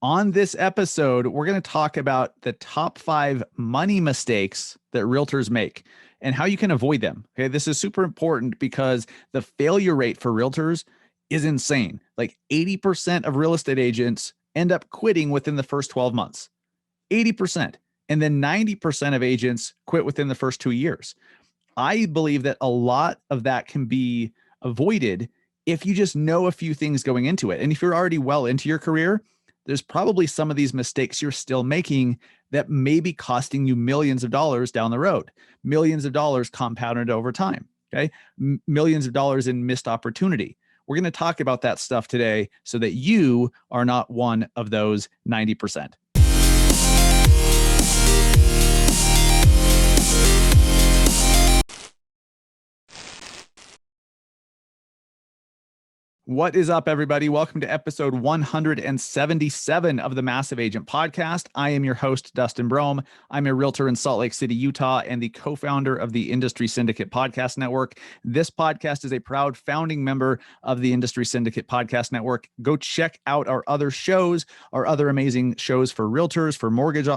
On this episode, we're going to talk about the top 5 money mistakes that realtors make and how you can avoid them. Okay, this is super important because the failure rate for realtors is insane. Like 80% of real estate agents end up quitting within the first 12 months. 80%. And then 90% of agents quit within the first 2 years. I believe that a lot of that can be avoided if you just know a few things going into it. And if you're already well into your career, there's probably some of these mistakes you're still making that may be costing you millions of dollars down the road, millions of dollars compounded over time. Okay. Millions of dollars in missed opportunity. We're going to talk about that stuff today so that you are not one of those 90%. What is up, everybody? Welcome to episode 177 of the Massive Agent Podcast. I am your host, Dustin Brohm. I'm a realtor in Salt Lake City, Utah, and the co-founder of the Industry Syndicate Podcast Network. This podcast is a proud founding member of the Industry Syndicate Podcast Network. Go check out our other shows, our other amazing shows for realtors, for mortgage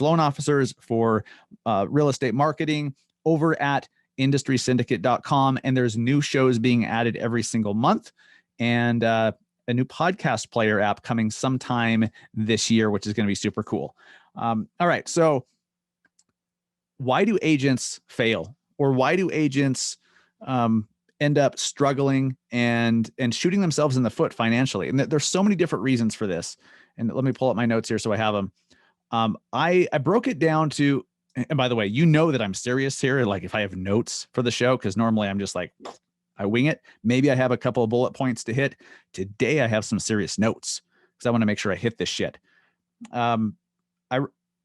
loan officers, for real estate marketing over at industrysyndicate.com. And there's new shows being added every single month, and a new podcast player app coming sometime this year, which is going to be super cool. All right. So why do agents fail, or why do agents end up struggling and shooting themselves in the foot financially? And there's so many different reasons for this. And let me pull up my notes here so I have them. I broke it down to, and by the way, you know that I'm serious here. Like if I have notes for the show, because normally I'm just like, I wing it. Maybe I have a couple of bullet points to hit. Today I have some serious notes because I want to make sure I hit this shit. I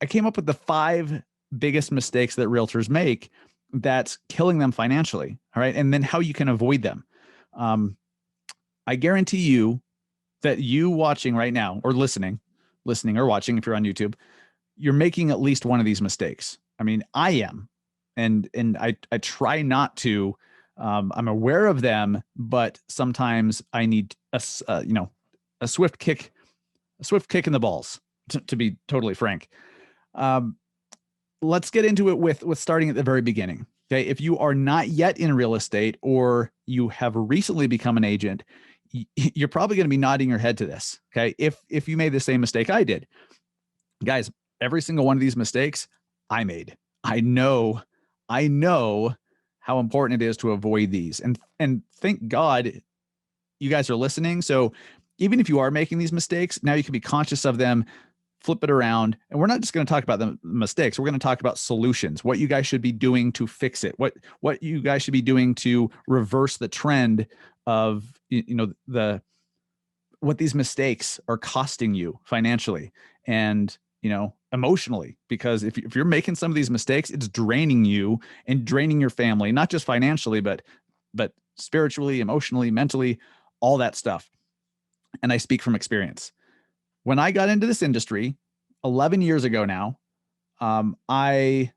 came up with the 5 biggest mistakes that realtors make that's killing them financially. All right. And then how you can avoid them. I guarantee you that you watching right now, or listening or watching, if you're on YouTube, you're making at least one of these mistakes. I mean, I am, and I try not to. I'm aware of them, but sometimes I need a swift kick in the balls, to be totally frank. Let's get into it with starting at the very beginning. Okay. If you are not yet in real estate, or you have recently become an agent, you're probably going to be nodding your head to this. Okay. If you made the same mistake I did, guys, every single one of these mistakes I made. I know how important it is to avoid these. And thank God you guys are listening. So even if you are making these mistakes, now you can be conscious of them, flip it around. And we're not just going to talk about the mistakes. We're going to talk about solutions, what you guys should be doing to fix it, what you guys should be doing to reverse the trend of, what these mistakes are costing you financially and, emotionally. Because if you're making some of these mistakes, it's draining you and draining your family, not just financially, but spiritually, emotionally, mentally, all that stuff. And I speak from experience. When I got into this industry 11 years ago now, I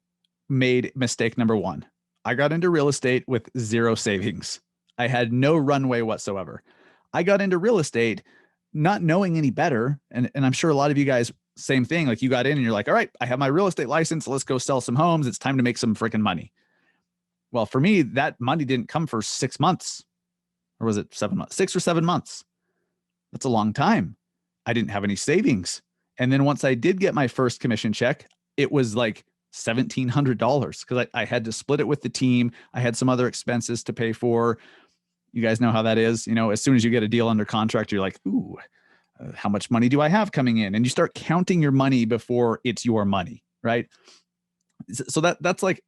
made mistake number 1. I got into real estate with 0 savings. I had no runway whatsoever. I got into real estate not knowing any better. And I'm sure a lot of you guys, same thing. Like you got in and you're like, all right, I have my real estate license. Let's go sell some homes. It's time to make some freaking money. Well, for me, that money didn't come for 6 months. Or was it 7 months? 6 or 7 months. That's a long time. I didn't have any savings. And then once I did get my first commission check, it was like $1,700 because I had to split it with the team. I had some other expenses to pay for. You guys know how that is. As soon as you get a deal under contract, you're like, ooh, how much money do I have coming in? And you start counting your money before it's your money, right? So that's like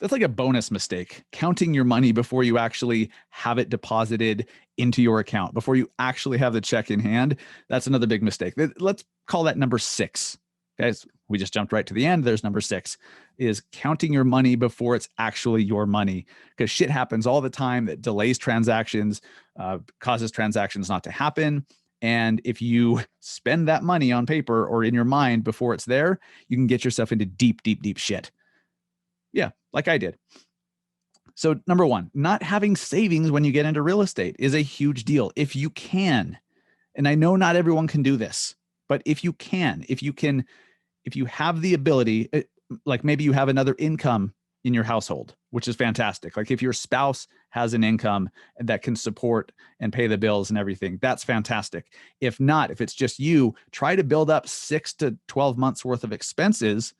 a bonus mistake, counting your money before you actually have it deposited into your account, before you actually have the check in hand. That's another big mistake. Let's call that number 6. Guys, we just jumped right to the end. There's number 6, is counting your money before it's actually your money, because shit happens all the time that delays transactions, causes transactions not to happen. And if you spend that money on paper or in your mind before it's there, you can get yourself into deep, deep, deep shit. Yeah, like I did. So number 1, not having savings when you get into real estate is a huge deal. If you can, and I know not everyone can do this, But if you can, if you have the ability, like maybe you have another income in your household, which is fantastic. Like if your spouse has an income that can support and pay the bills and everything, that's fantastic. If not, if it's just you, try to build up 6 to 12 months worth of expenses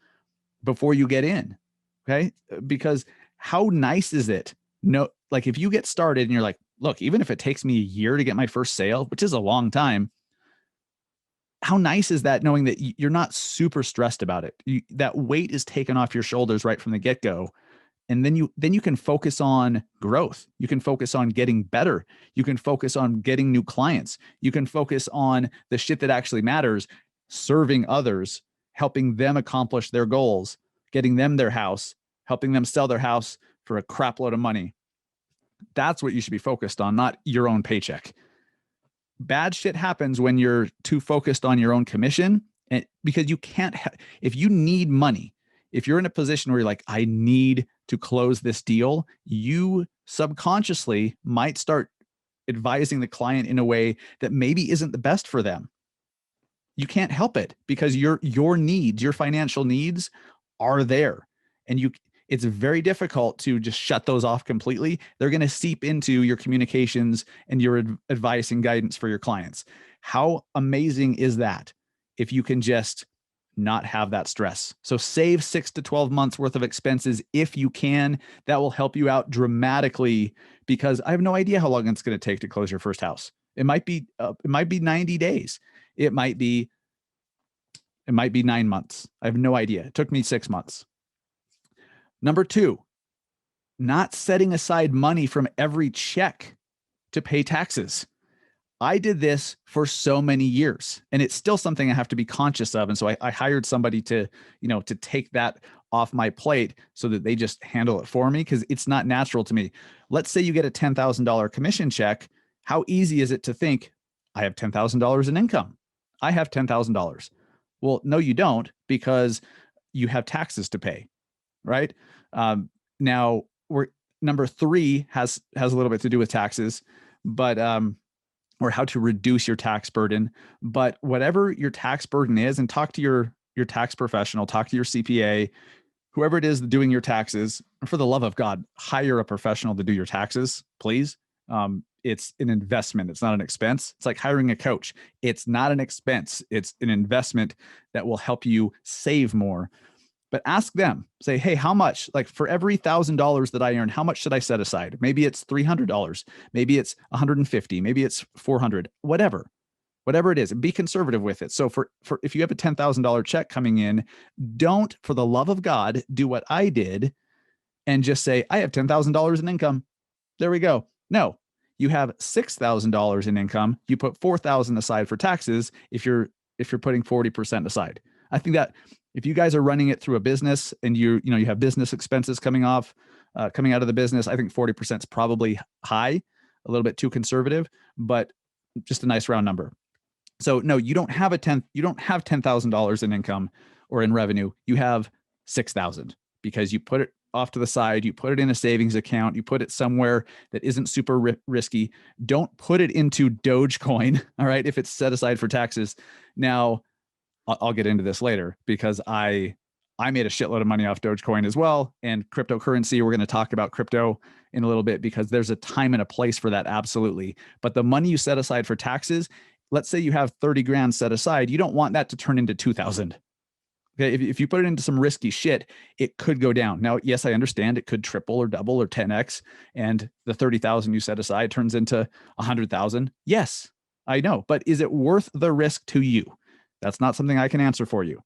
before you get in. Okay. Because how nice is it? No, like if you get started and you're like, look, even if it takes me a year to get my first sale, which is a long time, how nice is that knowing that you're not super stressed about it? That weight is taken off your shoulders right from the get-go. And then you can focus on growth. You can focus on getting better. You can focus on getting new clients. You can focus on the shit that actually matters, serving others, helping them accomplish their goals, getting them their house, helping them sell their house for a crap load of money. That's what you should be focused on, not your own paycheck. Bad shit happens when you're too focused on your own commission, and because you can't if you need money, if you're in a position where you're like, I need to close this deal, you subconsciously might start advising the client in a way that maybe isn't the best for them. You can't help it because your needs, your financial needs are there, and it's very difficult to just shut those off completely. They're going to seep into your communications and your advice and guidance for your clients. How amazing is that if you can just not have that stress? So save 6 to 12 months worth of expenses if you can. That will help you out dramatically, because I have no idea how long it's going to take to close your first house. It might be 90 days. It might be 9 months. I have no idea. It took me 6 months. Number 2, not setting aside money from every check to pay taxes. I did this for so many years, and it's still something I have to be conscious of. And so I hired somebody to take that off my plate so that they just handle it for me, because it's not natural to me. Let's say you get a $10,000 commission check. How easy is it to think, I have $10,000 in income? I have $10,000. Well, no, you don't, because you have taxes to pay, right? Now number 3 has a little bit to do with taxes, but or how to reduce your tax burden. But whatever your tax burden is, and talk to your tax professional, talk to your CPA, whoever it is doing your taxes. For the love of God, hire a professional to do your taxes, please. It's an investment. It's not an expense. It's like hiring a coach. It's not an expense. It's an investment that will help you save more. But ask them, say, hey, how much, like for every $1,000 that I earn, how much should I set aside? Maybe it's $300. Maybe it's $150. Maybe it's $400, whatever it is, and be conservative with it. So for if you have a $10,000 check coming in, don't, for the love of God, do what I did and just say, I have $10,000 in income. There we go. No, you have $6,000 in income. You put $4,000 aside for taxes if you're putting 40% aside. I think that if you guys are running it through a business and you have business expenses coming out of the business, I think 40% is probably high, a little bit too conservative, but just a nice round number. So no, you don't have $10,000 in income or in revenue. You have 6,000 because you put it off to the side. You put it in a savings account. You put it somewhere that isn't super risky. Don't put it into Dogecoin. All right. If it's set aside for taxes. Now, I'll get into this later because I made a shitload of money off Dogecoin as well, and cryptocurrency. We're going to talk about crypto in a little bit because there's a time and a place for that. Absolutely. But the money you set aside for taxes, let's say you have 30 grand set aside. You don't want that to turn into 2,000. Okay. If you put it into some risky shit, it could go down. Now, yes, I understand it could triple or double or 10x, and the 30,000 you set aside turns into 100,000. Yes, I know. But is it worth the risk to you? That's not something I can answer for you.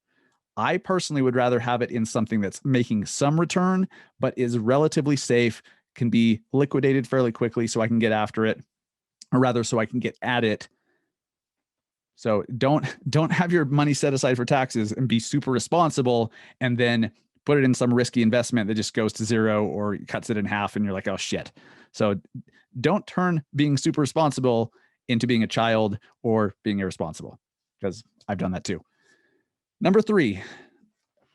I personally would rather have it in something that's making some return, but is relatively safe, can be liquidated fairly quickly so I can get after it, or rather so I can get at it. So don't have your money set aside for taxes and be super responsible and then put it in some risky investment that just goes to zero or cuts it in half and you're like, oh shit. So don't turn being super responsible into being a child or being irresponsible, because I've done that too. Number 3,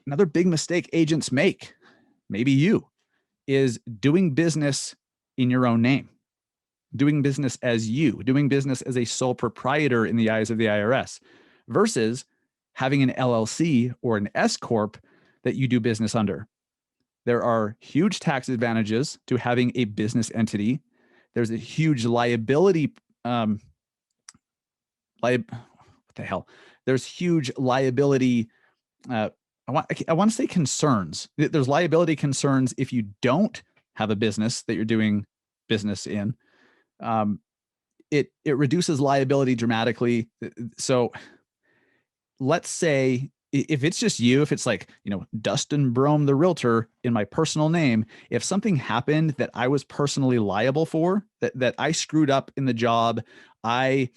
another big mistake agents make, maybe you, is doing business in your own name, doing business as you, doing business as a sole proprietor in the eyes of the IRS versus having an LLC or an S Corp that you do business under. There are huge tax advantages to having a business entity. There's a huge liability, what the hell? There's huge liability. I want to say concerns. There's liability concerns if you don't have a business that you're doing business in. It reduces liability dramatically. So let's say if it's just you, if it's like, Dustin Brohm, the realtor in my personal name, if something happened that I was personally liable for, that I screwed up in the job, I,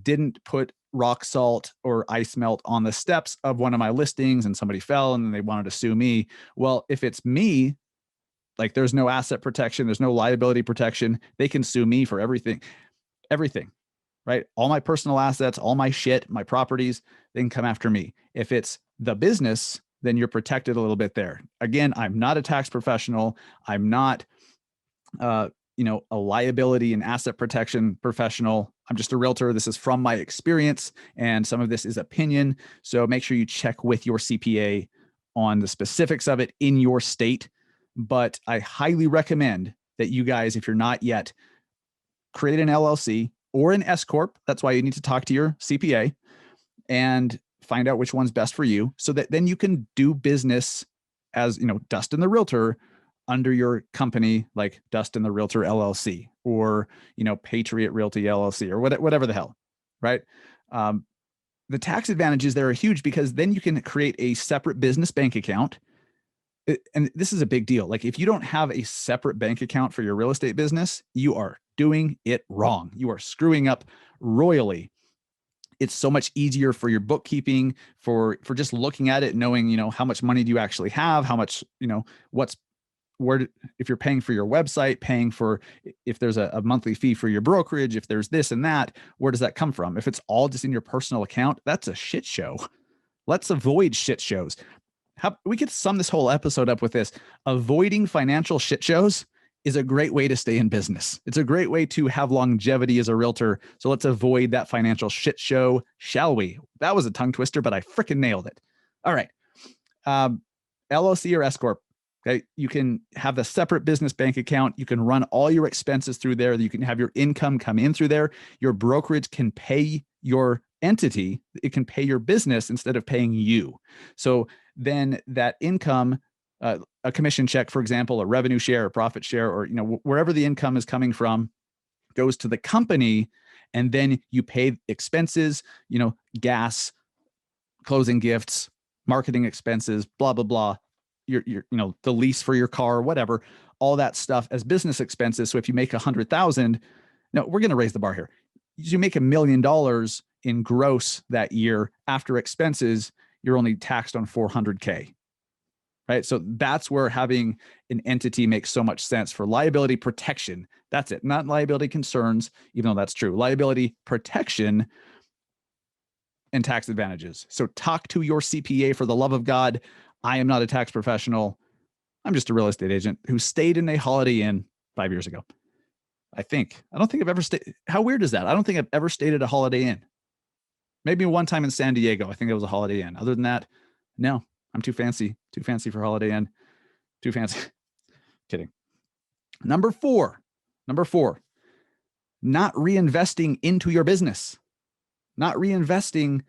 didn't put rock salt or ice melt on the steps of one of my listings and somebody fell and then they wanted to sue me. Well, if it's me, like there's no asset protection, there's no liability protection. They can sue me for everything, right? All my personal assets, all my shit, my properties, they can come after me. If it's the business, then you're protected a little bit there. Again, I'm not a tax professional. I'm not, a liability and asset protection professional. I'm just a realtor. This is from my experience, and some of this is opinion. So make sure you check with your CPA on the specifics of it in your state. But I highly recommend that you guys, if you're not yet, create an LLC or an S Corp. That's why you need to talk to your CPA and find out which one's best for you, so that then you can do business as, Dustin the Realtor under your company, like Dustin the Realtor LLC or, Patriot Realty LLC or whatever the hell, right? The tax advantages there are huge because then you can create a separate business bank account. And this is a big deal. Like if you don't have a separate bank account for your real estate business, you are doing it wrong. You are screwing up royally. It's so much easier for your bookkeeping, for just looking at it, knowing, how much money do you actually have, how much, if you're paying for your website, paying for, if there's a monthly fee for your brokerage, if there's this and that, where does that come from? If it's all just in your personal account, that's a shit show. Let's avoid shit shows. We could sum this whole episode up with this: avoiding financial shit shows is a great way to stay in business. It's a great way to have longevity as a realtor. So let's avoid that financial shit show, shall we? That was a tongue twister, but I freaking nailed it. All right. LLC or S Corp. Okay. You can have a separate business bank account. You can run all your expenses through there. You can have your income come in through there. Your brokerage can pay your entity. It can pay your business instead of paying you. So then that income, a commission check, for example, a revenue share, a profit share, or, wherever the income is coming from, goes to the company. And then you pay expenses, gas, closing gifts, marketing expenses, blah, blah, blah. Your, the lease for your car, whatever, all that stuff as business expenses. So if you make 100,000, no, we're going to raise the bar here. You make $1 million in gross that year after expenses, you're only taxed on 400K, right? So that's where having an entity makes so much sense for liability protection. That's it. Not liability concerns, even though that's true. Liability protection and tax advantages. So talk to your CPA, for the love of God. I am not a tax professional. I'm just a real estate agent who stayed in a Holiday Inn 5 years ago. I don't think I've ever stayed. How weird is that? I don't think I've ever stayed at a Holiday Inn. Maybe one time in San Diego. I think it was a Holiday Inn. Other than that, no, I'm too fancy for Holiday Inn. Too fancy. Kidding. Number four, not reinvesting into your business, not reinvesting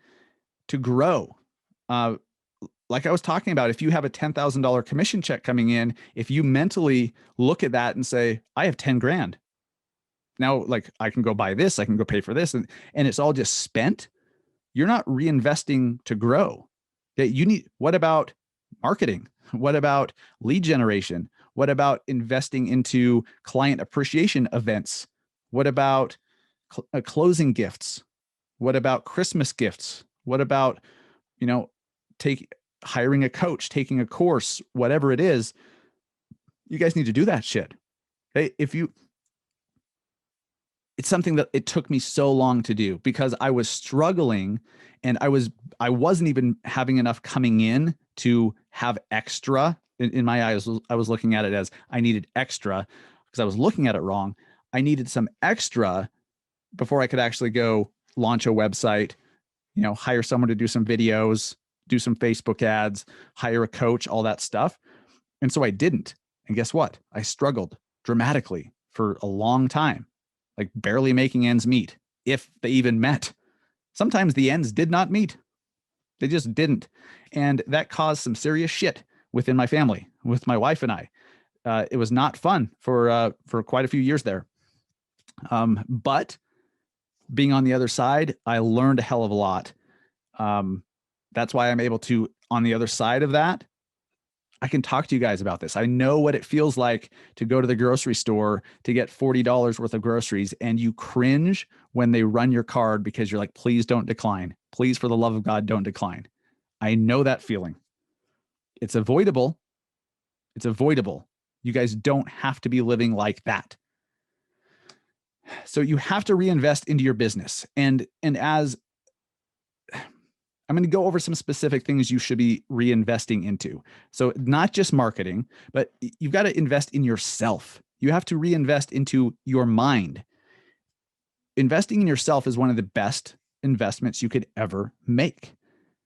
to grow. Like I was talking about, if you have a $10,000 commission check coming in, if you mentally look at that and say, I have 10 grand. Now, like I can go buy this, I can go pay for this, and it's all just spent. You're not reinvesting to grow. Okay. What about marketing? What about lead generation? What about investing into client appreciation events? What about closing gifts? What about Christmas gifts? What about, hiring a coach, taking a course, whatever it is? You guys need to do that shit. Okay. It's something that it took me so long to do because I was struggling and I wasn't even having enough coming in to have extra. In my eyes, I was looking at it as I needed extra because I was looking at it wrong. I needed some extra before I could actually go launch a website, hire someone to do some videos, do some Facebook ads, hire a coach, all that stuff. And so I didn't. And guess what? I struggled dramatically for a long time, like barely making ends meet, if they even met. Sometimes the ends did not meet. They just didn't. And that caused some serious shit within my family, with my wife and I. It was not fun for quite a few years there. But being on the other side, I learned a hell of a lot. That's why I'm able to, on the other side of that, I can talk to you guys about this. I know what it feels like to go to the grocery store to get $40 worth of groceries, and you cringe when they run your card because you're like, please don't decline. Please, for the love of God, don't decline. I know that feeling. It's avoidable. It's avoidable. You guys don't have to be living like that. So you have to reinvest into your business. And as I'm going to go over some specific things you should be reinvesting into. So not just marketing, but you've got to invest in yourself. You have to reinvest into your mind. Investing in yourself is one of the best investments you could ever make.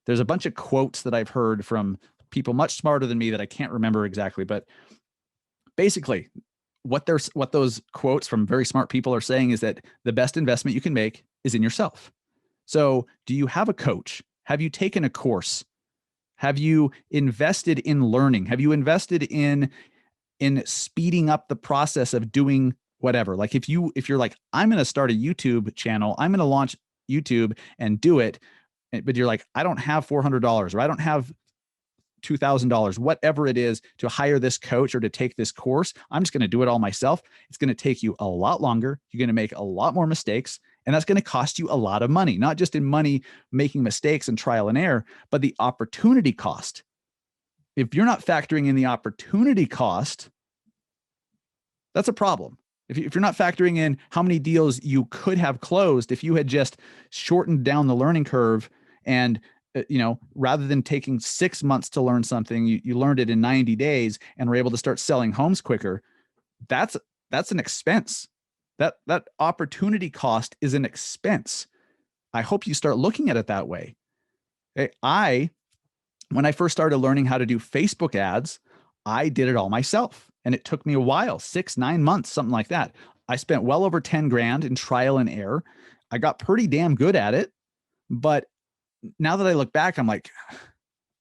There's a bunch of quotes that I've heard from people much smarter than me that I can't remember exactly, but basically what those quotes from very smart people are saying is that the best investment you can make is in yourself. So do you have a coach? Have you taken a course? Have you invested in learning? Have you invested in speeding up the process of doing whatever? Like if you're like, I'm going to start a YouTube channel, I'm going to launch YouTube and do it, but you're like, I don't have $400 or I don't have $2,000, whatever it is, to hire this coach or to take this course. I'm just going to do it all myself. It's going to take you a lot longer. You're going to make a lot more mistakes. And that's going to cost you a lot of money, not just in money making mistakes and trial and error, but the opportunity cost. If you're not factoring in the opportunity cost, that's a problem. If you're not factoring in how many deals you could have closed if you had just shortened down the learning curve and rather than taking 6 months to learn something, you learned it in 90 days and were able to start selling homes quicker. That's an expense. That opportunity cost is an expense. I hope you start looking at it that way. When I first started learning how to do Facebook ads, I did it all myself. And it took me a while, 6-9 months, something like that. I spent well over 10 grand in trial and error. I got pretty damn good at it. But now that I look back, I'm like,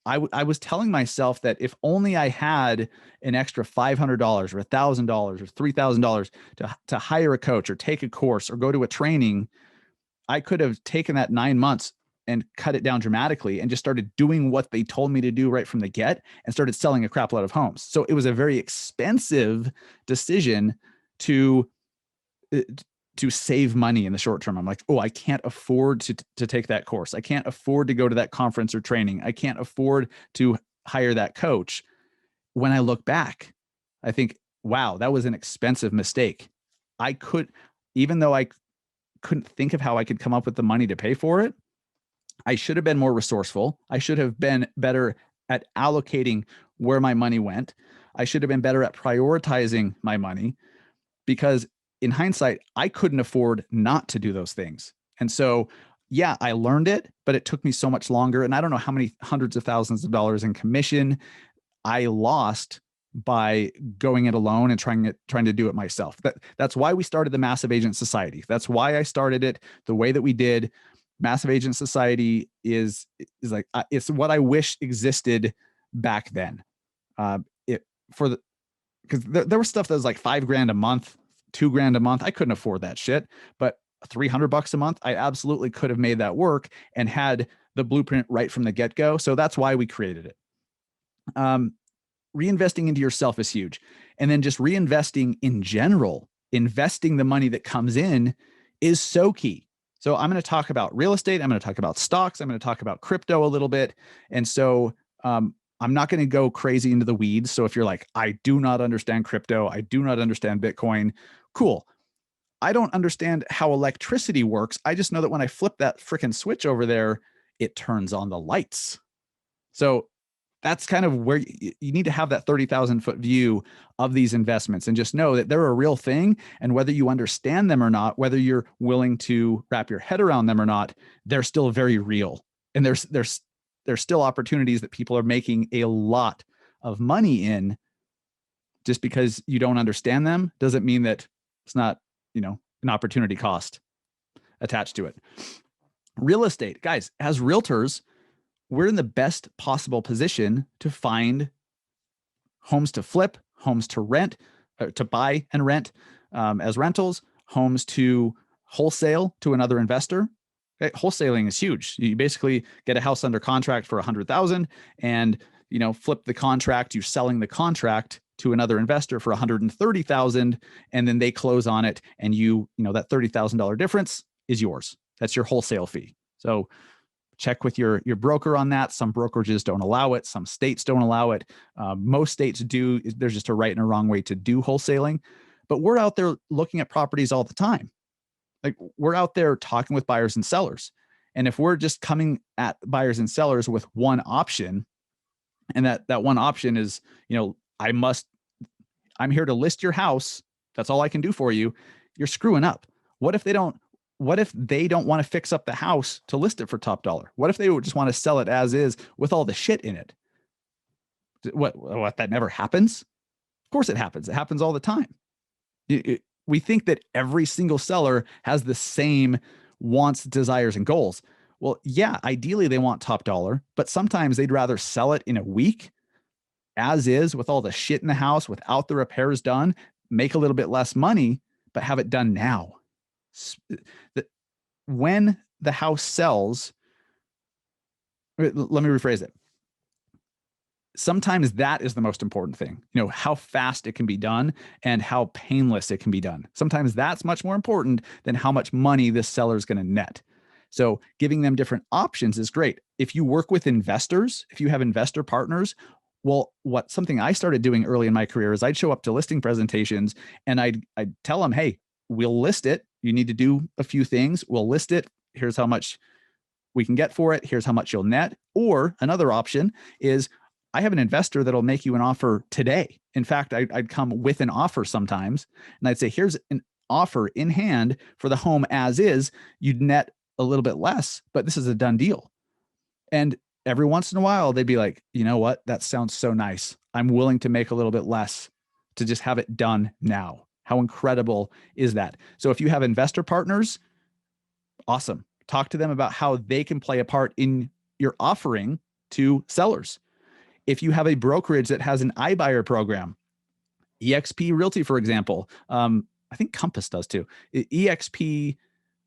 I was telling myself that if only I had an extra $500 or $1,000 or $3,000 to hire a coach or take a course or go to a training, I could have taken that 9 months and cut it down dramatically and just started doing what they told me to do right from the get and started selling a crap load of homes. So it was a very expensive decision to save money in the short term. I'm like, oh, I can't afford to take that course. I can't afford to go to that conference or training. I can't afford to hire that coach. When I look back, I think, wow, that was an expensive mistake. Even though I couldn't think of how I could come up with the money to pay for it, I should have been more resourceful. I should have been better at allocating where my money went. I should have been better at prioritizing my money, because in hindsight, I couldn't afford not to do those things. And so, yeah, I learned it, but it took me so much longer. And I don't know how many hundreds of thousands of dollars in commission I lost by going it alone and trying to do it myself. That's why we started the Massive Agent Society. That's why I started it the way that we did. Massive Agent Society is like, it's what I wish existed back then. Because there was stuff that was like $5,000 a month, $2,000 a month. I couldn't afford that shit, but $300 a month, I absolutely could have made that work and had the blueprint right from the get-go. So that's why we created it. Reinvesting into yourself is huge. And then just reinvesting in general, investing the money that comes in, is so key. So I'm going to talk about real estate. I'm going to talk about stocks. I'm going to talk about crypto a little bit. And so I'm not going to go crazy into the weeds. So if you're like, I do not understand crypto, I do not understand Bitcoin, cool. I don't understand how electricity works. I just know that when I flip that freaking switch over there, it turns on the lights. So that's kind of where you need to have that 30,000 foot view of these investments and just know that they're a real thing. And whether you understand them or not, whether you're willing to wrap your head around them or not, they're still very real. And there's still opportunities that people are making a lot of money in. Just because you don't understand them doesn't mean that it's not, an opportunity cost attached to it. Real estate, guys, as realtors, we're in the best possible position to find homes to flip, homes to rent, to buy and rent as rentals, homes to wholesale to another investor. Okay? Wholesaling is huge. You basically get a house under contract for $100,000 and flip the contract. You're selling the contract to another investor for $130,000, and then they close on it, and that $30,000 difference is yours. That's your wholesale fee. So check with your broker on that. Some brokerages don't allow it. Some states don't allow it. Most states do. There's just a right and a wrong way to do wholesaling. But we're out there looking at properties all the time. Like, we're out there talking with buyers and sellers. And if we're just coming at buyers and sellers with one option, and that one option is, I'm here to list your house. That's all I can do for you. You're screwing up. What if they don't want to fix up the house to list it for top dollar? What if they just want to sell it as is with all the shit in it? What that never happens? Of course it happens. It happens all the time. We think that every single seller has the same wants, desires, and goals. Well, yeah, ideally they want top dollar, but sometimes they'd rather sell it in a week as is with all the shit in the house without the repairs done, make a little bit less money, but have it done now. When the house sells, let me rephrase it. Sometimes that is the most important thing, how fast it can be done and how painless it can be done. Sometimes that's much more important than how much money this seller is going to net. So giving them different options is great. If you work with investors, if you have investor partners, well, something I started doing early in my career is I'd show up to listing presentations and I'd tell them, hey, we'll list it. You need to do a few things. We'll list it. Here's how much we can get for it. Here's how much you'll net. Or another option is I have an investor that'll make you an offer today. In fact, I'd come with an offer sometimes and I'd say, here's an offer in hand for the home as is. You'd net a little bit less, but this is a done deal. And every once in a while, they'd be like, you know what? That sounds so nice. I'm willing to make a little bit less to just have it done now. How incredible is that? So if you have investor partners, awesome. Talk to them about how they can play a part in your offering to sellers. If you have a brokerage that has an iBuyer program, eXp Realty, for example, I think Compass does too. eXp,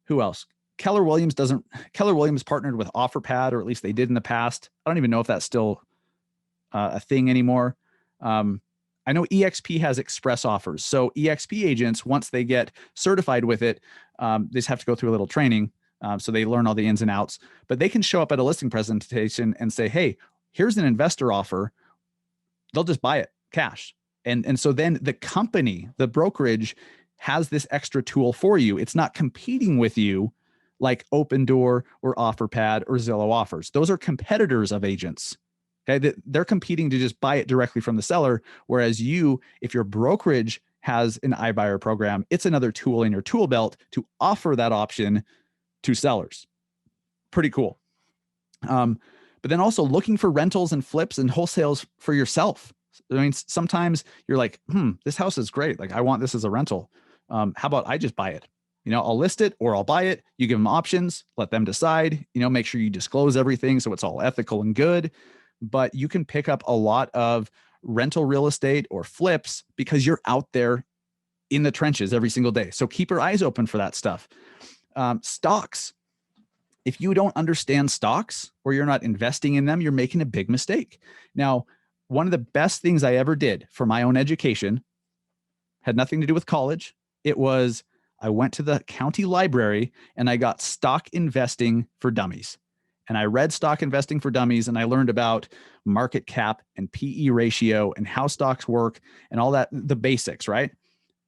who else? Keller Williams partnered with OfferPad, or at least they did in the past. I don't even know if that's still a thing anymore. I know eXp has express offers. So eXp agents, once they get certified with it, they just have to go through a little training. So they learn all the ins and outs, but they can show up at a listing presentation and say, hey, here's an investor offer. They'll just buy it cash. And so then the company, the brokerage, has this extra tool for you. It's not competing with you like Open Door or OfferPad or Zillow Offers. Those are competitors of agents. Okay, they're competing to just buy it directly from the seller. Whereas if your brokerage has an iBuyer program, it's another tool in your tool belt to offer that option to sellers. Pretty cool. But then also looking for rentals and flips and wholesales for yourself. I mean, sometimes you're like, this house is great. Like, I want this as a rental. How about I just buy it? I'll list it or I'll buy it. You give them options, let them decide, make sure you disclose everything so it's all ethical and good. But you can pick up a lot of rental real estate or flips because you're out there in the trenches every single day. So keep your eyes open for that stuff. Stocks. If you don't understand stocks or you're not investing in them, you're making a big mistake. Now, one of the best things I ever did for my own education had nothing to do with college. It was I went to the county library and I got Stock Investing for Dummies. And I read Stock Investing for Dummies and I learned about market cap and PE ratio and how stocks work and all that, the basics, right?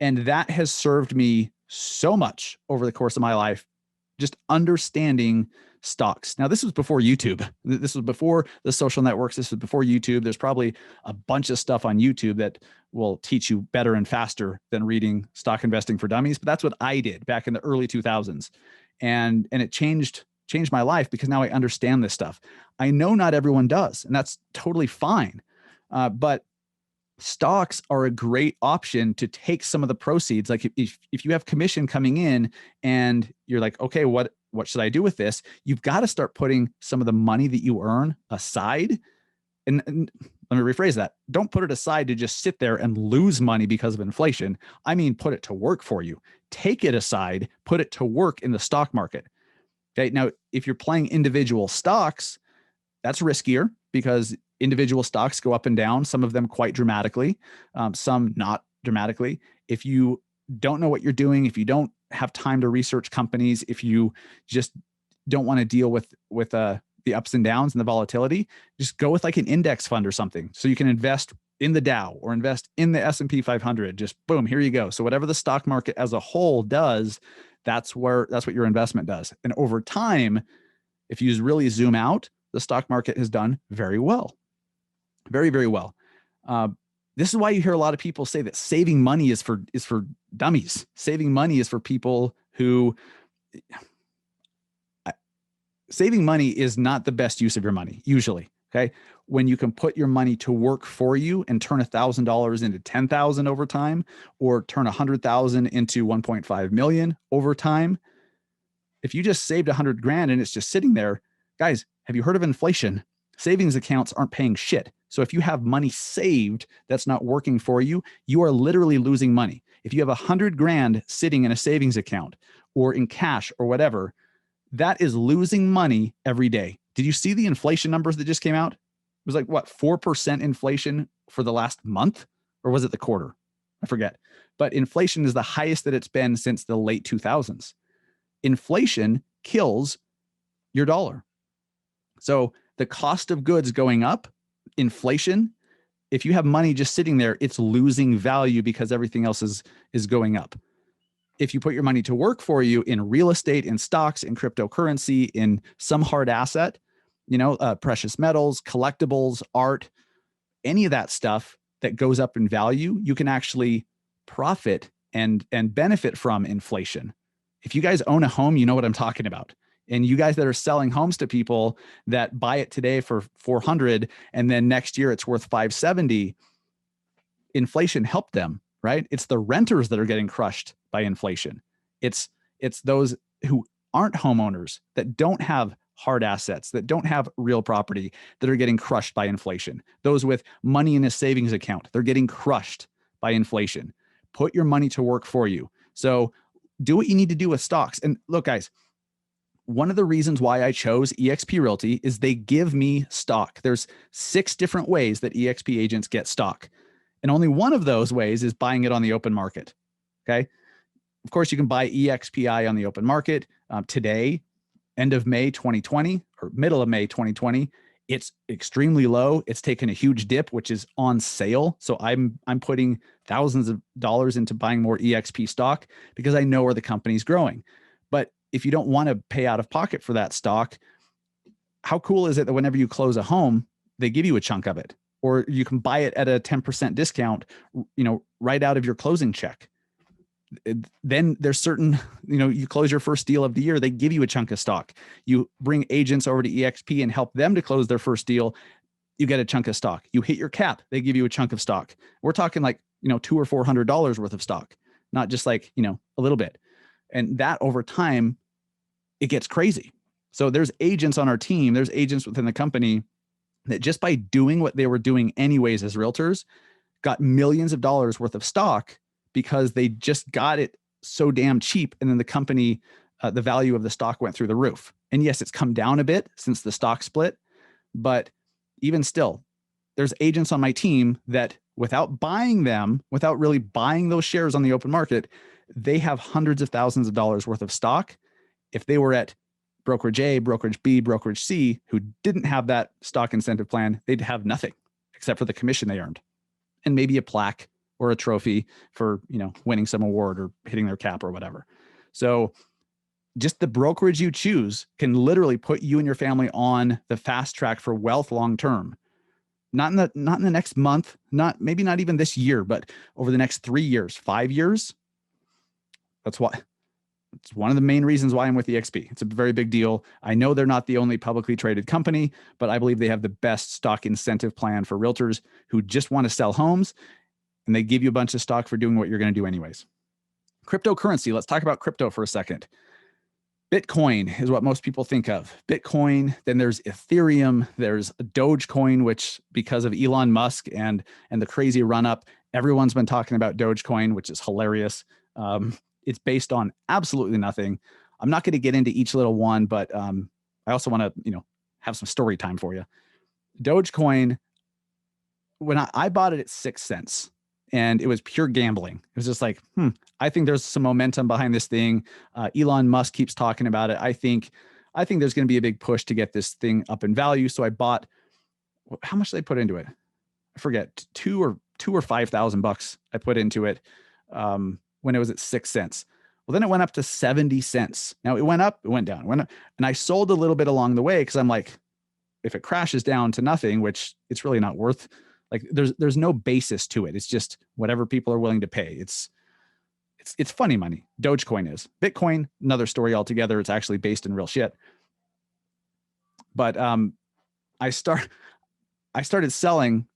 And that has served me so much over the course of my life, just understanding stocks. Now, this was before YouTube. This was before the social networks. This was before YouTube. There's probably a bunch of stuff on YouTube that will teach you better and faster than reading Stock Investing for Dummies. But that's what I did back in the early 2000s. And it changed my life because now I understand this stuff. I know not everyone does, and that's totally fine. But stocks are a great option to take some of the proceeds. Like if you have commission coming in and you're like, okay, what should I do with this? You've got to start putting some of the money that you earn aside. And let me rephrase that. Don't put it aside to just sit there and lose money because of inflation. I mean, put it to work for you. Take it aside, put it to work in the stock market. Okay. Now, if you're playing individual stocks, that's riskier because individual stocks go up and down, some of them quite dramatically, some not dramatically. If you don't know what you're doing, if you don't have time to research companies, if you just don't want to deal with the ups and downs and the volatility, just go with like an index fund or something. So you can invest in the Dow or invest in the S&P 500. Just boom, here you go. So whatever the stock market as a whole does, that's what your investment does. And over time, if you really zoom out, the stock market has done very well. Very, very well. This is why you hear a lot of people say that saving money is for dummies. Saving money is for people who saving money is not the best use of your money, usually. Okay. When you can put your money to work for you and turn $1,000 into 10,000 over time, or turn 100,000 into 1.5 million over time. If you just saved 100 grand and it's just sitting there, guys, have you heard of inflation? Savings accounts aren't paying shit. So if you have money saved that's not working for you, you are literally losing money. If you have 100 grand sitting in a savings account or in cash or whatever, that is losing money every day. Did you see the inflation numbers that just came out? It was like, what, 4% inflation for the last month? Or was it the quarter? I forget. But inflation is the highest that it's been since the late 2000s. Inflation kills your dollar. So the cost of goods going up, inflation, if you have money just sitting there, it's losing value because everything else is going up. If you put your money to work for you in real estate, in stocks, in cryptocurrency, in some hard asset, precious metals, collectibles, art, any of that stuff that goes up in value, you can actually profit and benefit from inflation. If you guys own a home, you know what I'm talking about. And you guys that are selling homes to people that buy it today for 400 and then next year it's worth 570, inflation helped them, right? It's the renters that are getting crushed by inflation. It's those who aren't homeowners, that don't have hard assets, that don't have real property, that are getting crushed by inflation. Those with money in a savings account, they're getting crushed by inflation. Put your money to work for you. So do what you need to do with stocks. And look, guys, one of the reasons why I chose eXp Realty is they give me stock. There's 6 different ways that eXp agents get stock. And only one of those ways is buying it on the open market. Okay. Of course, you can buy EXPI on the open market today, end of May 2020 or middle of May 2020. It's extremely low. It's taken a huge dip, which is on sale. So I'm putting thousands of dollars into buying more EXP stock because I know where the company's growing. But if you don't want to pay out of pocket for that stock, how cool is it that whenever you close a home, they give you a chunk of it, or you can buy it at a 10% discount, right out of your closing check. Then there's certain, you close your first deal of the year, they give you a chunk of stock. You bring agents over to EXP and help them to close their first deal, you get a chunk of stock. You hit your cap, they give you a chunk of stock. We're talking like, $200 or $400 worth of stock, not just like, a little bit. And that over time, it gets crazy. So there's agents on our team, there's agents within the company that just by doing what they were doing anyways as realtors, got millions of dollars worth of stock because they just got it so damn cheap. And then the company, the value of the stock went through the roof. And yes, it's come down a bit since the stock split, but even still, there's agents on my team that without buying them, without really buying those shares on the open market, they have hundreds of thousands of dollars worth of stock. If they were at brokerage A, brokerage B, brokerage C, who didn't have that stock incentive plan, they'd have nothing except for the commission they earned and maybe a plaque or a trophy for, winning some award or hitting their cap or whatever. So just the brokerage you choose can literally put you and your family on the fast track for wealth long term. Not in the next month, maybe not even this year, but over the next 3 years, 5 years. That's why it's one of the main reasons why I'm with EXP. It's a very big deal. I know they're not the only publicly traded company, but I believe they have the best stock incentive plan for realtors who just want to sell homes, and they give you a bunch of stock for doing what you're going to do anyways. Cryptocurrency. Let's talk about crypto for a second. Bitcoin is what most people think of. Bitcoin, then there's Ethereum, there's Dogecoin, which because of Elon Musk and the crazy run up, everyone's been talking about Dogecoin, which is hilarious. It's based on absolutely nothing. I'm not going to get into each little one, but I also want to, have some story time for you. Dogecoin, when I bought it at 6 cents, and it was pure gambling. It was just like, I think there's some momentum behind this thing. Elon Musk keeps talking about it. I think there's going to be a big push to get this thing up in value. So I bought, how much did I put into it? I forget, $2,000 or $5,000 I put into it when it was at 6 cents. Well, then it went up to 70 cents. Now it went up, it went down, and I sold a little bit along the way because I'm like, if it crashes down to nothing, which it's really not worth, like there's no basis to it. It's just whatever people are willing to pay. It's funny money. Dogecoin is. Bitcoin, another story altogether. It's actually based in real shit. But I started selling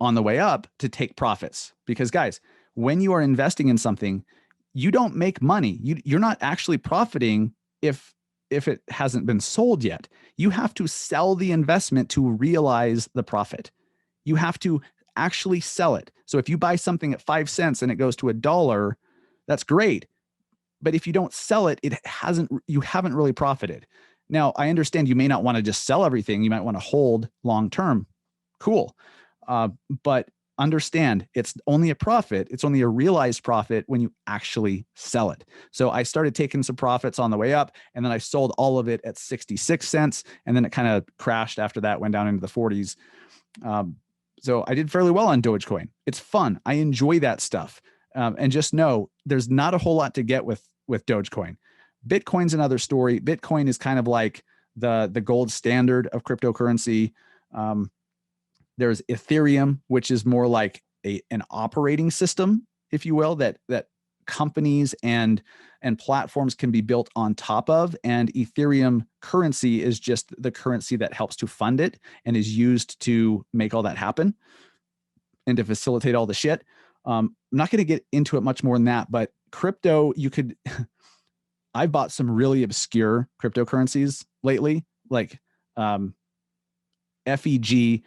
on the way up to take profits because, guys, when you are investing in something, you don't make money. You're not actually profiting if it hasn't been sold yet. You have to sell the investment to realize the profit. You have to actually sell it. So if you buy something at 5 cents and it goes to $1, that's great. But if you don't sell it, you haven't really profited. Now, I understand you may not want to just sell everything. You might want to hold long term. Cool. But understand it's only a profit. It's only a realized profit when you actually sell it. So I started taking some profits on the way up, and then I sold all of it at 66 cents. And then it kind of crashed after that, went down into the 40s. So I did fairly well on Dogecoin. It's fun. I enjoy that stuff. And just know there's not a whole lot to get with Dogecoin. Bitcoin's another story. Bitcoin is kind of like the gold standard of cryptocurrency. There's Ethereum, which is more like an operating system, if you will, that companies and platforms can be built on top of. And Ethereum currency is just the currency that helps to fund it and is used to make all that happen and to facilitate all the shit. I'm not going to get into it much more than that, but crypto, I've bought some really obscure cryptocurrencies lately, like FEG,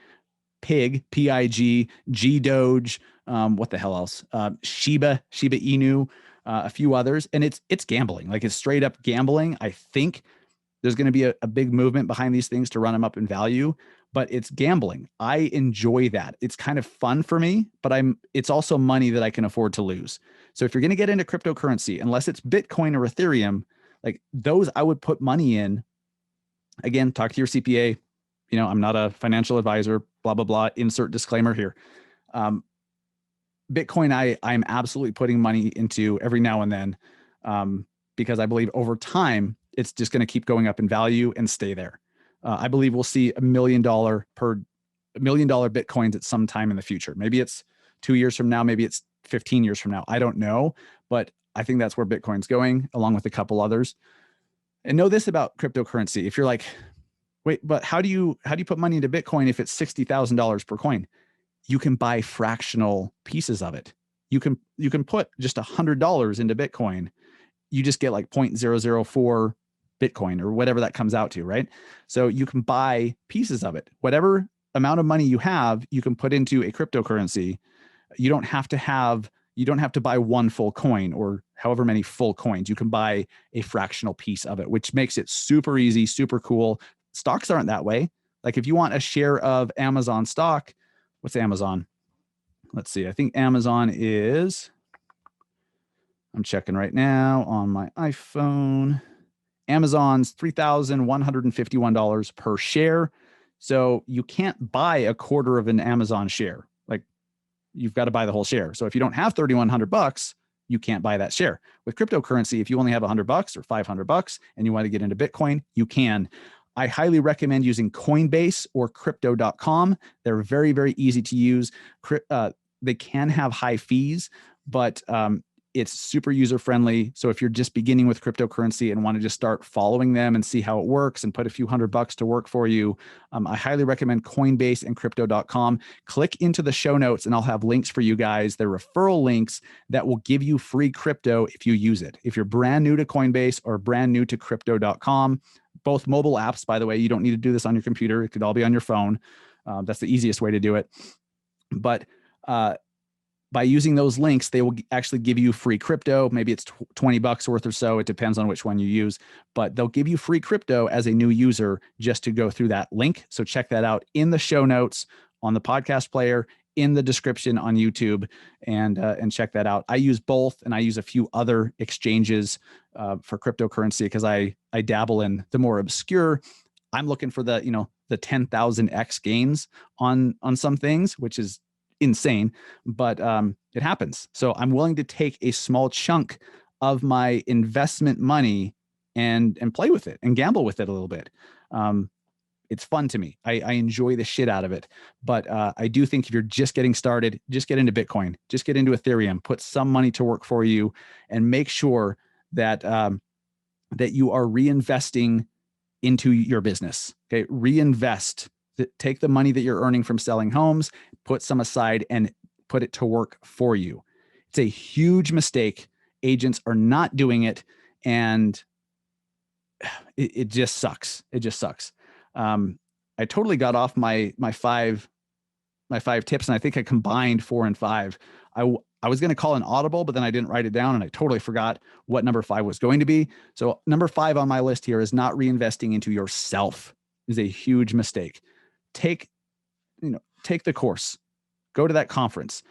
Pig, PIG, G Doge, what the hell else? Shiba Inu, a few others. And it's gambling. Like it's straight up gambling. I think there's going to be a big movement behind these things to run them up in value, but it's gambling. I enjoy that. It's kind of fun for me, but it's also money that I can afford to lose. So if you're going to get into cryptocurrency, unless it's Bitcoin or Ethereum, like those I would put money in. Again, talk to your CPA. I'm not a financial advisor, blah, blah, blah, insert disclaimer here. Bitcoin, I'm absolutely putting money into every now and then because I believe over time, it's just going to keep going up in value and stay there. I believe we'll see $1 million Bitcoins at some time in the future. Maybe it's 2 years from now, maybe it's 15 years from now. I don't know, but I think that's where Bitcoin's going, along with a couple others. And know this about cryptocurrency. If you're like, wait, but how do you put money into Bitcoin if it's $60,000 per coin? You can buy fractional pieces of it. You can put just $100 into Bitcoin. You just get like 0.004 Bitcoin or whatever that comes out to, right? So you can buy pieces of it. Whatever amount of money you have, you can put into a cryptocurrency. You don't have to buy one full coin or however many full coins. You can buy a fractional piece of it, which makes it super easy, super cool. Stocks aren't that way. Like if you want a share of Amazon stock, what's Amazon? Let's see. I think Amazon is, I'm checking right now on my iPhone. Amazon's $3,151 per share. So you can't buy a quarter of an Amazon share. Like you've got to buy the whole share. So if you don't have $3,100, you can't buy that share. With cryptocurrency, if you only have $100 or $500 and you want to get into Bitcoin, you can. I highly recommend using Coinbase or crypto.com. They're very, very easy to use. They can have high fees, but it's super user friendly. So if you're just beginning with cryptocurrency and want to just start following them and see how it works and put a few $100 to work for you, I highly recommend Coinbase and crypto.com. Click into the show notes and I'll have links for you guys. They're referral links that will give you free crypto if you use it. If you're brand new to Coinbase or brand new to crypto.com, both mobile apps, by the way, you don't need to do this on your computer. It could all be on your phone. That's the easiest way to do it. But by using those links, they will actually give you free crypto. Maybe it's $20 worth or so. It depends on which one you use, but they'll give you free crypto as a new user just to go through that link. So check that out in the show notes on the podcast player, in the description on YouTube, and check that out. I use both, and I use a few other exchanges for cryptocurrency because I dabble in the more obscure. I'm looking for the 10,000x gains on some things, which is insane, but it happens. So I'm willing to take a small chunk of my investment money and play with it and gamble with it a little bit. It's fun to me. I enjoy the shit out of it. But I do think if you're just getting started, just get into Bitcoin, just get into Ethereum, put some money to work for you, and make sure that that you are reinvesting into your business. Okay, reinvest. Take the money that you're earning from selling homes, put some aside, and put it to work for you. It's a huge mistake. Agents are not doing it, and it just sucks. It just sucks. I totally got off my five tips, and I think I combined 4 and 5. I was going to call an audible, but then I didn't write it down, and I totally forgot what number 5 was going to be. So number 5 on my list here is not reinvesting into yourself. Is a huge mistake. Take the course, go to that conference.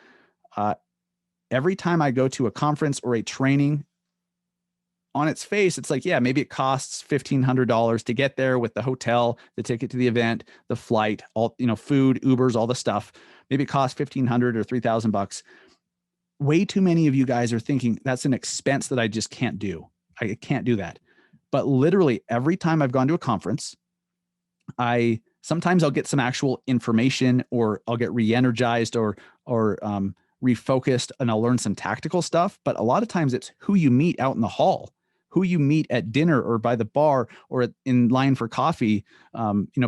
Every time I go to a conference or a training, on its face, it's like, yeah, maybe it costs $1,500 to get there with the hotel, the ticket to the event, the flight, all, food, Ubers, all the stuff. Maybe it costs $1,500 or $3,000. Way too many of you guys are thinking that's an expense that I just can't do. I can't do that. But literally every time I've gone to a conference, sometimes I'll get some actual information, or I'll get re-energized or refocused, and I'll learn some tactical stuff. But a lot of times it's who you meet out in the hall, who you meet at dinner or by the bar or in line for coffee,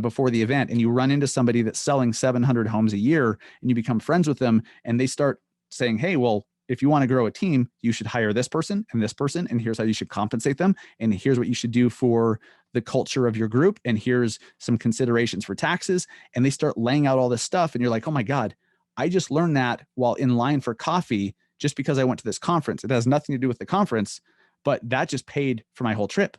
before the event. And you run into somebody that's selling 700 homes a year, and you become friends with them, and they start saying, hey, well, if you want to grow a team, you should hire this person, and here's how you should compensate them. And here's what you should do for the culture of your group. And here's some considerations for taxes. And they start laying out all this stuff. And you're like, oh my God, I just learned that while in line for coffee, just because I went to this conference. It has nothing to do with the conference, but that just paid for my whole trip.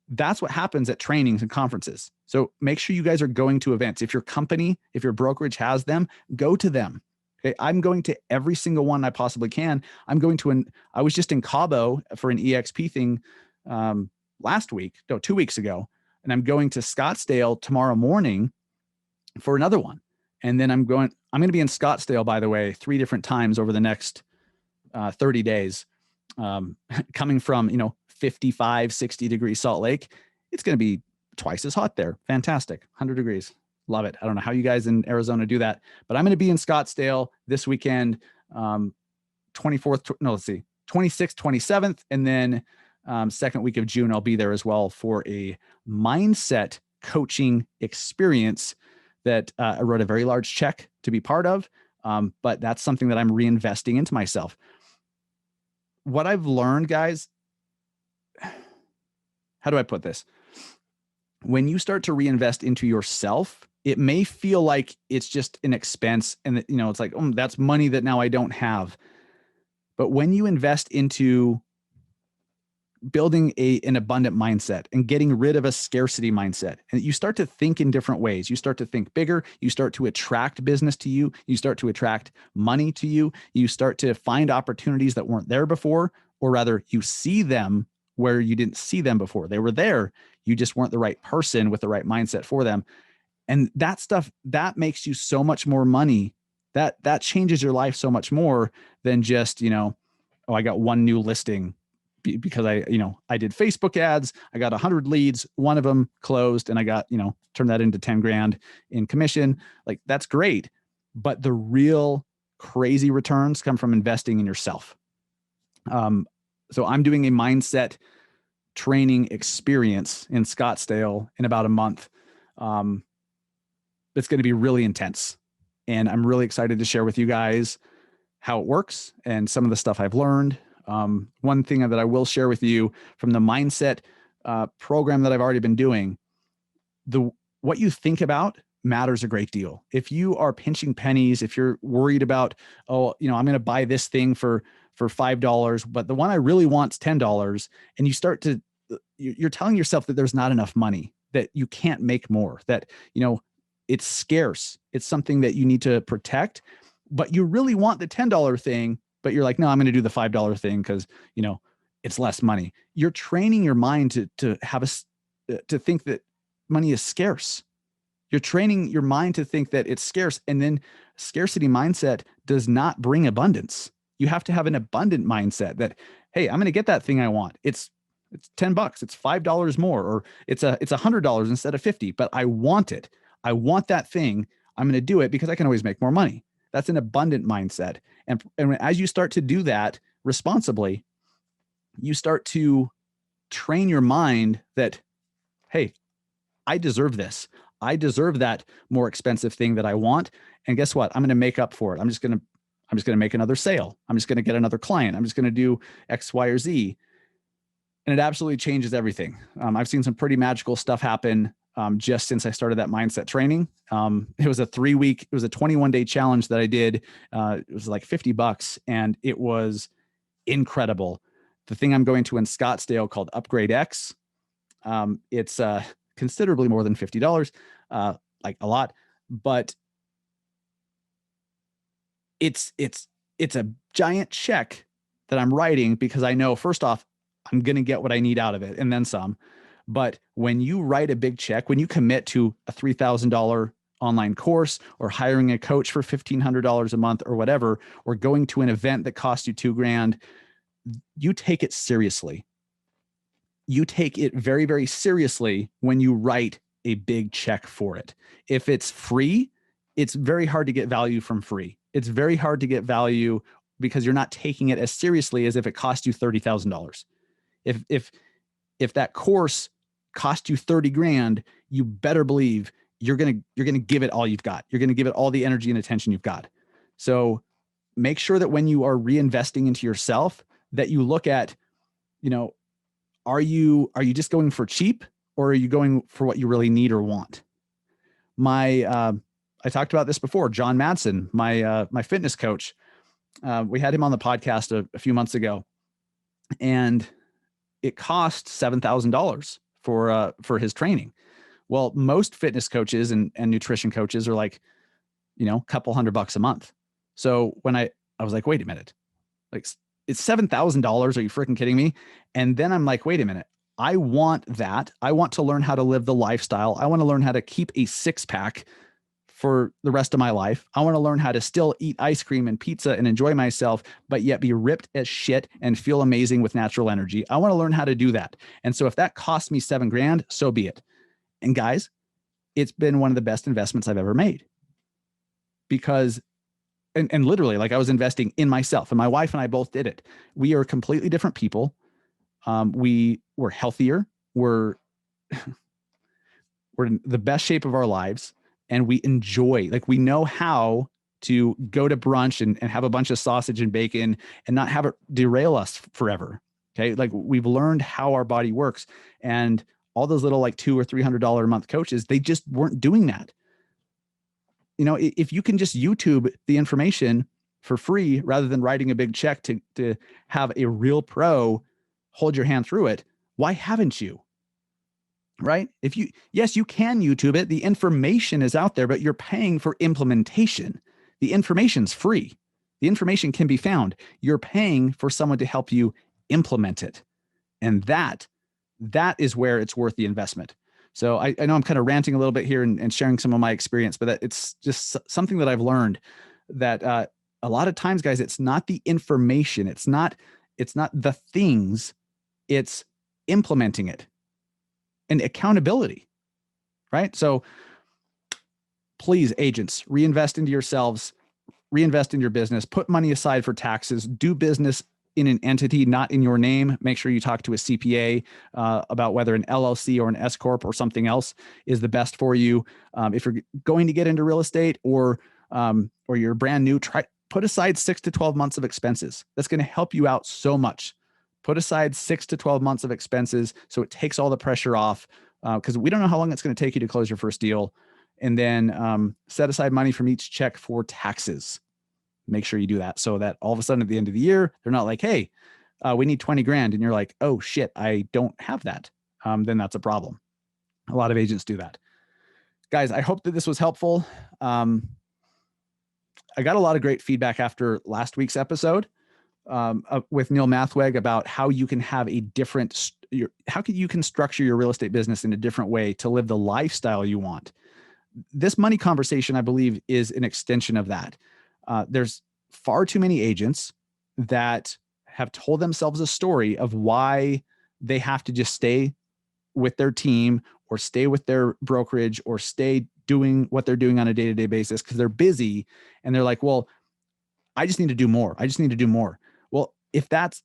That's what happens at trainings and conferences. So make sure you guys are going to events. If your company, if your brokerage has them, go to them. Okay, I'm going to every single one I possibly can. I was just in Cabo for an EXP thing 2 weeks ago, and I'm going to Scottsdale tomorrow morning for another one. And then I'm going to be in Scottsdale, by the way, 3 different times over the next 30 days. Coming from, 55, 60 degrees Salt Lake, it's going to be twice as hot there. Fantastic. 100 degrees. Love it. I don't know how you guys in Arizona do that, but I'm going to be in Scottsdale this weekend, 26th, 27th. And then second week of June, I'll be there as well for a mindset coaching experience that I wrote a very large check to be part of. But that's something that I'm reinvesting into myself. What I've learned, guys, how do I put this? When you start to reinvest into yourself, it may feel like it's just an expense, and it's like, oh, that's money that now I don't have. But when you invest into building an abundant mindset and getting rid of a scarcity mindset, and you start to think in different ways, you start to think bigger, you start to attract business to you, you start to attract money to you, you start to find opportunities that weren't there before, or rather you see them where you didn't see them before. They were there, you just weren't the right person with the right mindset for them. And that stuff, that makes you so much more money. That changes your life so much more than just, oh, I got one new listing because I did Facebook ads. I got 100 leads. One of them closed and I got, turned that into 10 grand in commission. Like, that's great. But the real crazy returns come from investing in yourself. So I'm doing a mindset training experience in Scottsdale in about a month. It's going to be really intense. And I'm really excited to share with you guys how it works and some of the stuff I've learned. One thing that I will share with you from the mindset program that I've already been doing, what you think about matters a great deal. If you are pinching pennies, if you're worried about, I'm going to buy this thing for $5, but the one I really want is $10, and you're telling yourself that there's not enough money, that you can't make more, that, it's scarce. It's something that you need to protect, but you really want the $10 thing, but you're like, no, I'm going to do the $5 thing because, it's less money. You're training your mind to think that money is scarce. You're training your mind to think that it's scarce. And then scarcity mindset does not bring abundance. You have to have an abundant mindset that, hey, I'm going to get that thing I want. It's $10, it's $5 more, or it's $100 instead of 50, but I want it. I want that thing. I'm going to do it because I can always make more money. That's an abundant mindset. And as you start to do that responsibly, you start to train your mind that, hey, I deserve this. I deserve that more expensive thing that I want. And guess what? I'm going to make up for it. I'm just going to make another sale. I'm just going to get another client. I'm just going to do X, Y, or Z. And it absolutely changes everything. I've seen some pretty magical stuff happen just since I started that mindset training. It was a 21-day challenge that I did. It was like $50 and it was incredible. The thing I'm going to in Scottsdale called Upgrade X. It's considerably more than $50, like a lot, but it's a giant check that I'm writing because I know, first off, I'm going to get what I need out of it and then some. But when you write a big check, when you commit to a $3,000 online course or hiring a coach for $1,500 a month or whatever, or going to an event that costs you $2,000, you take it seriously. You take it very, very seriously when you write a big check for it. If it's free, it's very hard to get value from free. It's very hard to get value because you're not taking it as seriously as if it cost you $30,000. If that course cost you $30,000, you better believe you're gonna give it all you've got. You're gonna give it all the energy and attention you've got. So make sure that when you are reinvesting into yourself, that you look at, are you just going for cheap, or are you going for what you really need or want? I talked about this before. John Madsen, my fitness coach, we had him on the podcast a few months ago, and it cost $7,000 for his training. Well, most fitness coaches and nutrition coaches are like, a couple $100 a month. So when I was like, wait a minute, like, it's $7,000. Are you freaking kidding me? And then I'm like, wait a minute. I want that. I want to learn how to live the lifestyle. I want to learn how to keep a six-pack for the rest of my life. I want to learn how to still eat ice cream and pizza and enjoy myself, but yet be ripped as shit and feel amazing with natural energy. I want to learn how to do that. And so if that costs me $7,000, so be it. And guys, it's been one of the best investments I've ever made, because and literally, like, I was investing in myself, and my wife and I both did it. We are completely different people. We were healthier. We're in the best shape of our lives, and we enjoy, like, we know how to go to brunch and have a bunch of sausage and bacon and not have it derail us forever. Okay. Like, we've learned how our body works, and all those little like $200 or $300 a month coaches, they just weren't doing that. If you can just YouTube the information for free rather than writing a big check to have a real pro hold your hand through it, why haven't you? Right? Yes, you can YouTube it. The information is out there, but you're paying for implementation. The information's free. The information can be found. You're paying for someone to help you implement it. And that is where it's worth the investment. So I know I'm kind of ranting a little bit here and sharing some of my experience, but it's just something that I've learned, that a lot of times, guys, it's not the information. It's not It's not the things, it's implementing it and accountability, right? So please, agents, reinvest into yourselves, reinvest in your business, put money aside for taxes, do business in an entity, not in your name. Make sure you talk to a CPA about whether an LLC or an S Corp or something else is the best for you. If you're going to get into real estate or you're brand new, put aside 6 to 12 months of expenses. That's going to help you out so much. Put aside 6 to 12 months of expenses so it takes all the pressure off, because we don't know how long it's going to take you to close your first deal. And then set aside money from each check for taxes. Make sure you do that so that all of a sudden at the end of the year, they're not like, hey, we need 20 grand. And you're like, oh shit, I don't have that. Then that's a problem. A lot of agents do that. Guys, I hope that this was helpful. I got a lot of great feedback after last week's episode with Neil Mathweg about how you can have a different, how you can structure your real estate business in a different way to live the lifestyle you want. This money conversation, I believe, is an extension of that. There's far too many agents that have told themselves a story of why they have to just stay with their team or stay with their brokerage or stay doing what they're doing on a day-to-day basis because they're busy. And they're like, well, I just need to do more. I just need to do more. Well, if that's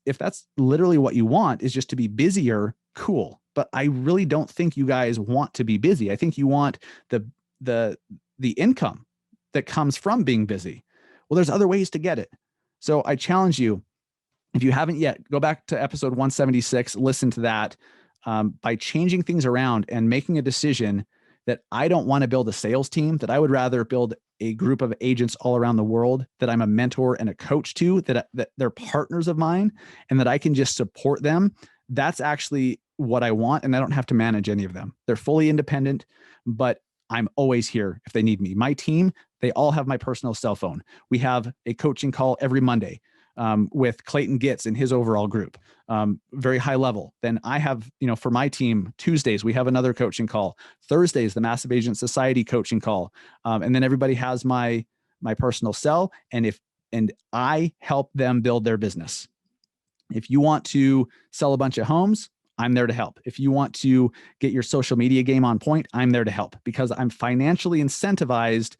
literally what you want, is just to be busier, cool. But I really don't think you guys want to be busy. I think you want the income that comes from being busy. Well, there's other ways to get it. So I challenge you, if you haven't yet, go back to episode 176, listen to that. By changing things around and making a decision that I don't want to build a sales team, that I would rather build a group of agents all around the world that I'm a mentor and a coach to, that they're partners of mine and that I can just support them. That's actually what I want. And I don't have to manage any of them. They're fully independent, but I'm always here if they need me. My team, they all have my personal cell phone. We have a coaching call every Monday with Clayton Gitz and his overall group, very high level. Then I have, for my team, Tuesdays, we have another coaching call. Thursdays, the Massive Agent Society coaching call. And then everybody has my personal cell. And I help them build their business. If you want to sell a bunch of homes, I'm there to help. If you want to get your social media game on point, I'm there to help because I'm financially incentivized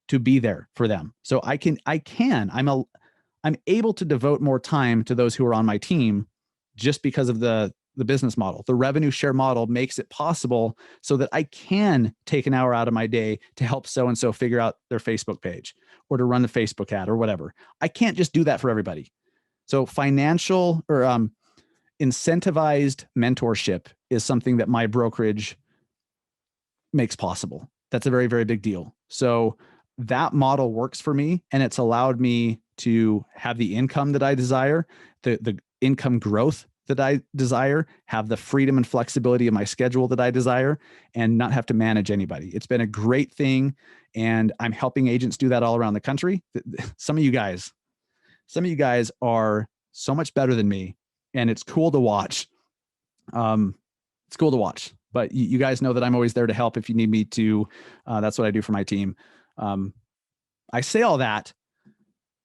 to be there for them. So I'm able to devote more time to those who are on my team just because of the business model. The revenue share model makes it possible so that I can take an hour out of my day to help so-and-so figure out their Facebook page or to run the Facebook ad or whatever. I can't just do that for everybody. So financial or incentivized mentorship is something that my brokerage makes possible. That's a very, very big deal. So that model works for me, and it's allowed me to have the income that I desire, the income growth that I desire, have the freedom and flexibility of my schedule that I desire, and not have to manage anybody. It's been a great thing, and I'm helping agents do that all around the country. Some of you guys are so much better than me, and it's cool to watch. It's cool to watch, but you guys know that I'm always there to help if you need me to. That's what I do for my team. I say all that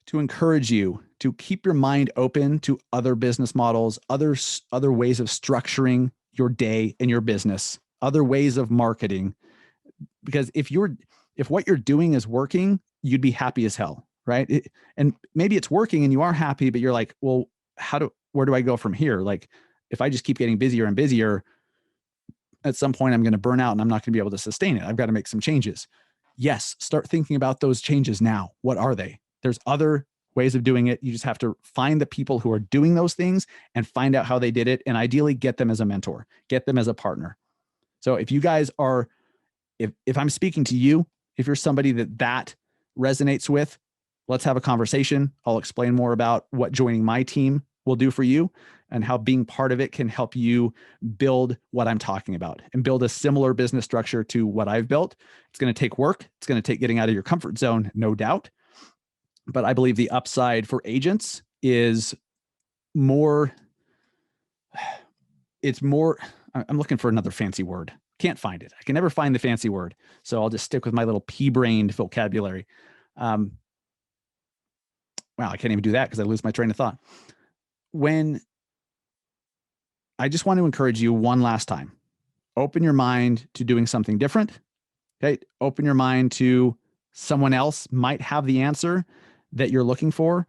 to encourage you to keep your mind open to other business models, other ways of structuring your day and your business, other ways of marketing. Because if what you're doing is working, you'd be happy as hell, right? And maybe it's working and you are happy, but you're like, well, where do I go from here? Like, if I just keep getting busier and busier, at some point I'm going to burn out and I'm not going to be able to sustain it. I've got to make some changes. Yes, start thinking about those changes now. What are they? There's other ways of doing it. You just have to find the people who are doing those things and find out how they did it, and ideally get them as a mentor, get them as a partner. So if you guys are, if I'm speaking to you, if you're somebody that resonates with, let's have a conversation. I'll explain more about what joining my team will do for you and how being part of it can help you build what I'm talking about and build a similar business structure to what I've built. It's going to take work. It's going to take getting out of your comfort zone, no doubt. But I believe the upside for agents is more, I'm looking for another fancy word. Can't find it. I can never find the fancy word. So I'll just stick with my little pea-brained vocabulary. Wow, I can't even do that because I lose my train of thought. when I just want to encourage you one last time, open your mind to doing something different. Okay. Open your mind to someone else might have the answer that you're looking for.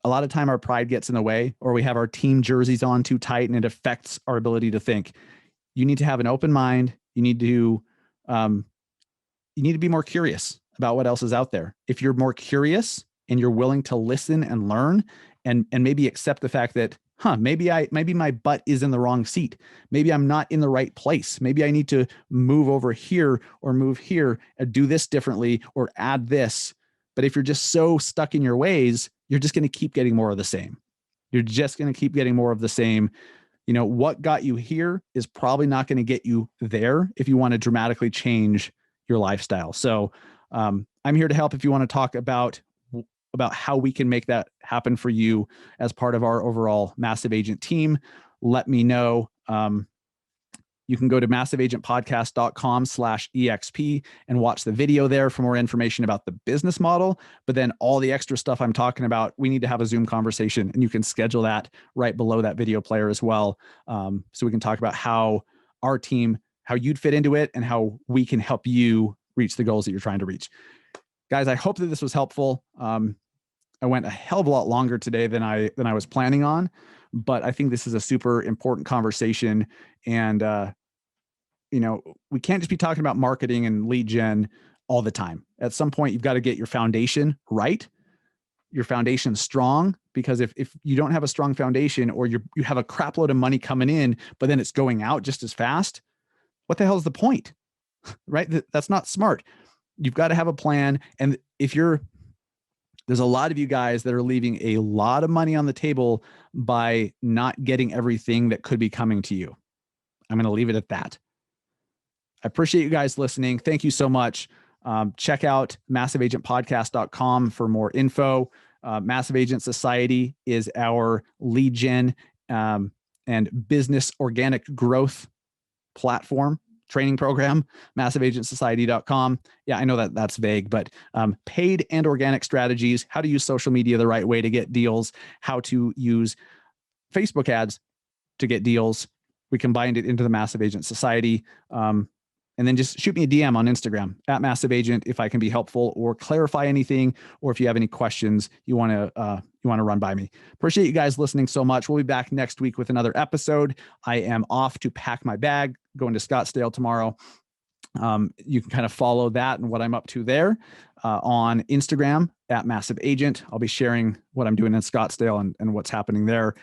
A lot of time our pride gets in the way, or we have our team jerseys on too tight and it affects our ability to think. You need to have an open mind. You need to be more curious about what else is out there. If you're more curious and you're willing to listen and learn and maybe accept the fact that, maybe my butt is in the wrong seat. Maybe I'm not in the right place. Maybe I need to move over here or move here and do this differently or add this. But if you're just so stuck in your ways, you're just going to keep getting more of the same. You're just going to keep getting more of the same. You know, what got you here is probably not going to get you there if you want to dramatically change your lifestyle. So I'm here to help if you want to talk about how we can make that happen for you as part of our overall Massive Agent team. Let me know. You can go to massiveagentpodcast.com/EXP and watch the video there for more information about the business model. But then all the extra stuff I'm talking about, we need to have a Zoom conversation, and you can schedule that right below that video player as well. So we can talk about how our team, how you'd fit into it, and how we can help you reach the goals that you're trying to reach. Guys, I hope that this was helpful. I went a hell of a lot longer today than I was planning on, but I think this is a super important conversation. And we can't just be talking about marketing and lead gen all the time. At some point, you've got to get your foundation right, your foundation strong, because if you don't have a strong foundation, or you have a crap load of money coming in, but then it's going out just as fast, what the hell is the point? Right? That's not smart. You've got to have a plan. And there's a lot of you guys that are leaving a lot of money on the table by not getting everything that could be coming to you. I'm going to leave it at that. I appreciate you guys listening. Thank you so much. Check out massiveagentpodcast.com for more info. Massive Agent Society is our lead gen and business organic growth platform training program, massiveagentsociety.com. Yeah, I know that that's vague, but paid and organic strategies, how to use social media the right way to get deals, how to use Facebook ads to get deals. We combined it into the Massive Agent Society. And then just shoot me a DM on Instagram at Massive Agent if I can be helpful or clarify anything, or if you have any questions you want to run by me. Appreciate you guys listening so much. We'll be back next week with another episode. I am off to pack my bag, going to Scottsdale tomorrow. You can kind of follow that and what I'm up to there on Instagram at Massive Agent. I'll be sharing what I'm doing in Scottsdale and what's happening there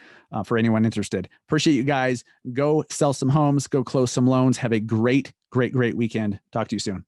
for anyone interested. Appreciate you guys. Go sell some homes, go close some loans. Have a great weekend. Talk to you soon.